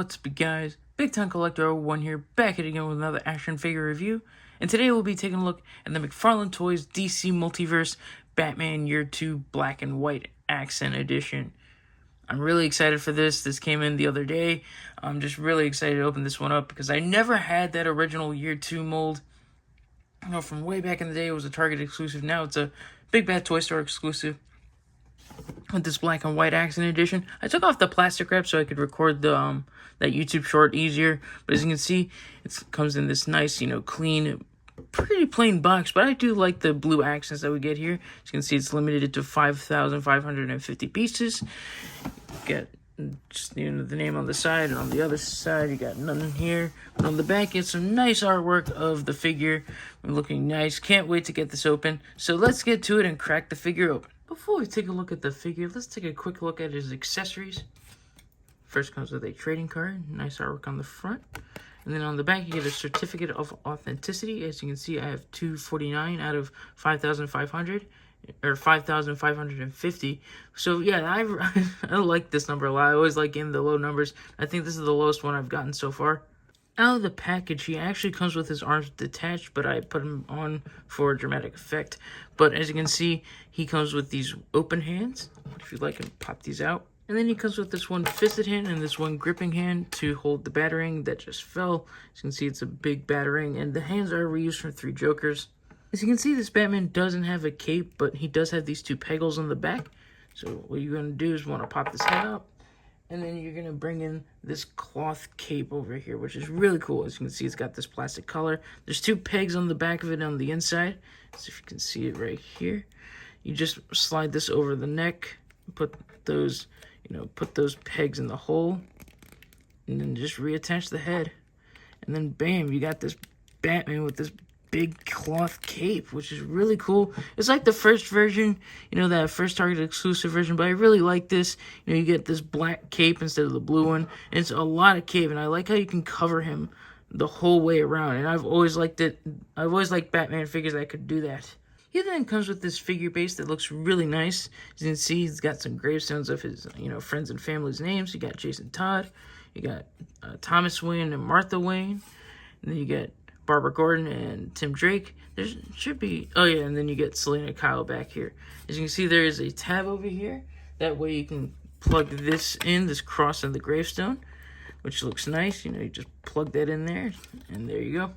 what's up guys? Big Time Collector 01 here, back at it again with another action figure review. And today we'll be taking a look at the McFarlane Toys DC Multiverse Batman Year 2 Black and White Accent Edition. I'm really excited for this. This came in the other day. I'm just really excited to open this one up because I never had that original Year 2 mold. You know, from way back in the day, it was a Target exclusive. Now it's a Big Bad Toy Store exclusive. With this black and white accent edition, I took off the plastic wrap so I could record the that YouTube short easier. But as you can see, it comes in this nice, clean, pretty plain box. But I do like the blue accents that we get here. As you can see, it's limited to 5,550 pieces. Get just the name on the side, and on the other side you got nothing here. But on the back, it's some nice artwork of the figure, looking nice. Can't wait to get this open. So let's get to it and crack the figure open. Before we take a look at the figure, let's take a quick look at his accessories. First comes with a trading card, nice artwork on the front. And then on the back, you get a certificate of authenticity. As you can see, I have 249 out of 5,500, or 5,550. So yeah, I like this number a lot. I always like getting the low numbers. I think this is the lowest one I've gotten so far. Out of the package, he actually comes with his arms detached, but I put him on for dramatic effect. But as you can see, he comes with these open hands. If you'd like, I can pop these out. And then he comes with this one fisted hand and this one gripping hand to hold the batarang that just fell. As you can see, it's a big batarang, and the hands are reused from 3 Jokers. As you can see, this Batman doesn't have a cape, but he does have these 2 pegals on the back. So what you're going to do is want to pop this head up. And then you're going to bring in this cloth cape over here, which is really cool. As you can see, it's got this plastic color. There's 2 pegs on the back of it on the inside. So if you can see it right here. You just slide this over the neck. Put those, put those pegs in the hole. And then just reattach the head. And then bam, you got this Batman with this big cloth cape, which is really cool. It's like the first version, that first Target exclusive version, but I really like this. You get this black cape instead of the blue one, and it's a lot of cape, and I like how you can cover him the whole way around, and I've always liked it. I've always liked Batman figures that could do that. He then comes with this figure base that looks really nice. As you can see, he's got some gravestones of his, friends and family's names. You got Jason Todd, you got Thomas Wayne and Martha Wayne, and then you get Barbara Gordon and Tim Drake. There should be, oh yeah, and then you get Selena Kyle back here. As you can see, there is a tab over here. That way you can plug this in, this cross on the gravestone, which looks nice. You just plug that in there, and there you go.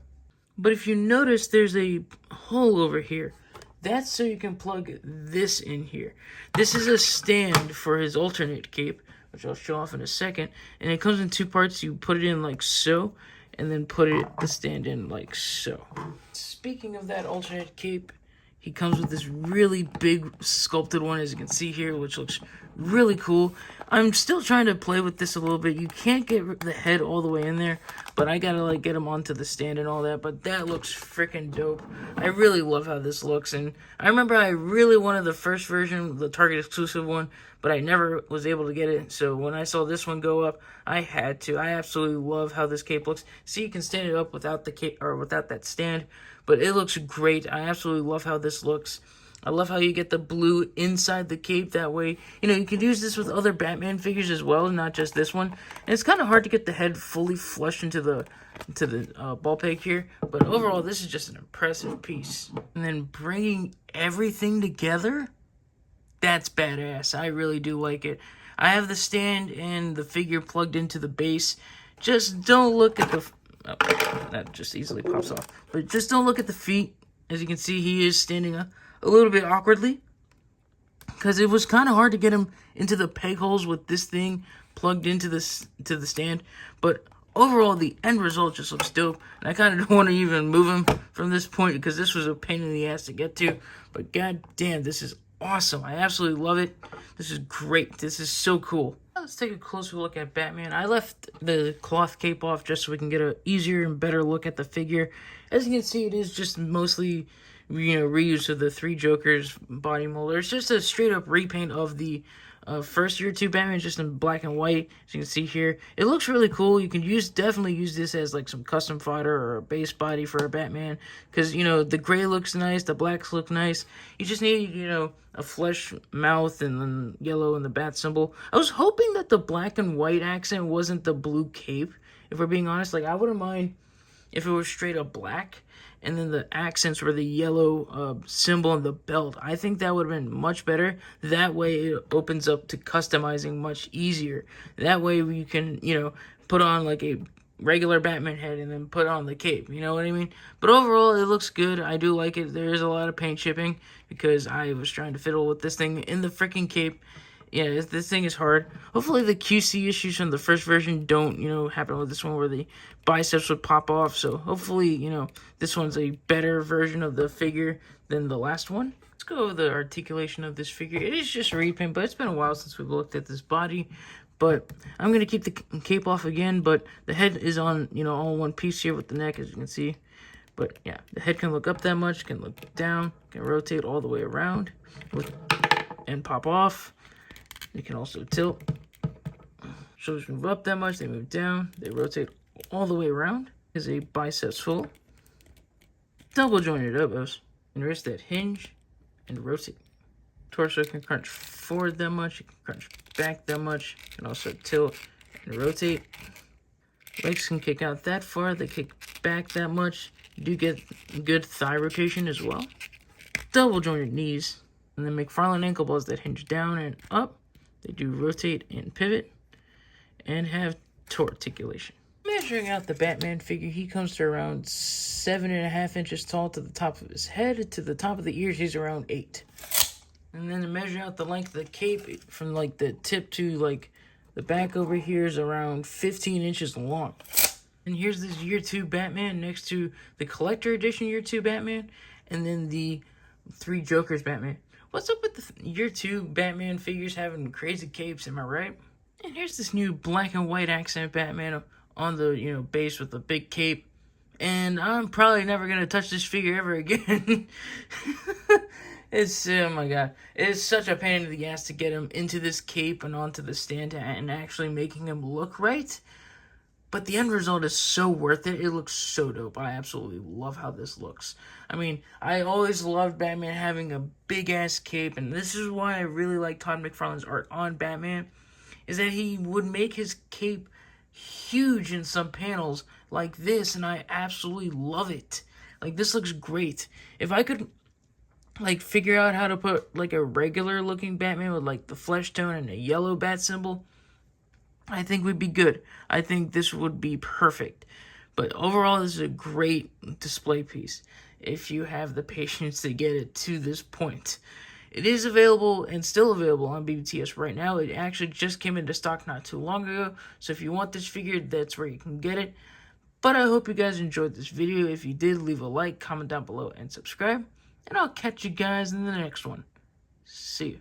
But if you notice, there's a hole over here. That's so you can plug this in here. This is a stand for his alternate cape, which I'll show off in a second. And it comes in 2 parts. You put it in like so, and then put the stand in like so. Speaking of that alternate cape, he comes with this really big sculpted one, as you can see here, which looks really cool. I'm still trying to play with this a little bit. You can't get the head all the way in there, but I gotta get him onto the stand and all that. But that looks freaking dope. I really love how this looks, and I remember I really wanted the first version, the Target exclusive one, but I never was able to get it. So when I saw this one go up, I had to. I absolutely love how this cape looks. See, you can stand it up without the cape or without that stand, but it looks great. I absolutely love how this looks. I love how you get the blue inside the cape. That way, you can use this with other Batman figures as well, not just this one. And it's kind of hard to get the head fully flushed into the ball peg here. But overall, this is just an impressive piece. And then bringing everything together, that's badass. I really do like it. I have the stand and the figure plugged into the base. Just don't look at the... Oh, that just easily pops off. But just don't look at the feet. As you can see, he is standing up a little bit awkwardly, because it was kind of hard to get him into the peg holes with this thing plugged into the stand. But overall, the end result just looks dope, and I kind of don't want to even move him from this point because this was a pain in the ass to get to. But god damn, this is awesome. I absolutely love it. This is great. This is so cool. Let's take a closer look at Batman. I left the cloth cape off just so we can get an easier and better look at the figure. As you can see, it is just mostly reuse of the 3 Jokers body mold. It's just a straight up repaint of the First year 2 Batman just in black and white, as you can see here. It looks really cool. You can definitely use this as like some custom fodder or a base body for a Batman, because, you know, the gray looks nice, the blacks look nice. You just need, you know, a flesh mouth and then yellow and the bat symbol. I was hoping that the black and white accent wasn't the blue cape, if we're being honest. Like, I wouldn't mind if it was straight up black and then the accents were the yellow symbol on the belt. I think that would have been much better. That way it opens up to customizing much easier. That way you can, you know, put on like a regular Batman head and then put on the cape, you know what I mean? But overall, it looks good. I do like it. There is a lot of paint chipping because I was trying to fiddle with this thing in the freaking cape. Yeah, this thing is hard. Hopefully the QC issues from the first version don't, you know, happen with this one where the biceps would pop off. So hopefully, you know, this one's a better version of the figure than the last one. Let's go over the articulation of this figure. It is just repaint, but it's been a while since we've looked at this body. But I'm going to keep the cape off again, but the head is on, you know, all one piece here with the neck, as you can see. But yeah, the head can look up that much, can look down, can rotate all the way around and pop off. It can also tilt. Shoulders move up that much, they move down, they rotate all the way around. Is a biceps full. Double jointed elbows. And wrist that hinge and rotate. Torso can crunch forward that much, it can crunch back that much, it can also tilt and rotate. Legs can kick out that far, they kick back that much. You do get good thigh rotation as well. Double jointed knees. And then McFarlane ankle balls that hinge down and up. They do rotate and pivot and have torticulation. Measuring out the Batman figure, he comes to around 7.5 inches tall to the top of his head. To the top of the ears, he's around 8. And then to measure out the length of the cape from like the tip to like the back over here is around 15 inches long. And here's this year 2 Batman next to the collector edition year 2 Batman and then the 3 Jokers Batman. What's up with the year 2 Batman figures having crazy capes, am I right? And here's this new black and white accent Batman on the, you know, base with the big cape. And I'm probably never going to touch this figure ever again. It's, oh my god. It's such a pain in the ass to get him into this cape and onto the stand and actually making him look right. But the end result is so worth it. It looks so dope. I absolutely love how this looks. I mean, I always loved Batman having a big-ass cape, and this is why I really like Todd McFarlane's art on Batman, is that he would make his cape huge in some panels like this, and I absolutely love it. Like, this looks great. If I could, like, figure out how to put, like, a regular-looking Batman with, like, the flesh tone and a yellow bat symbol, I think we'd be good. I think this would be perfect. But overall, this is a great display piece if you have the patience to get it to this point. It is available and still available on BBTS right now. It actually just came into stock not too long ago. So if you want this figure, that's where you can get it. But I hope you guys enjoyed this video. If you did, leave a like, comment down below, and subscribe. And I'll catch you guys in the next one. See you.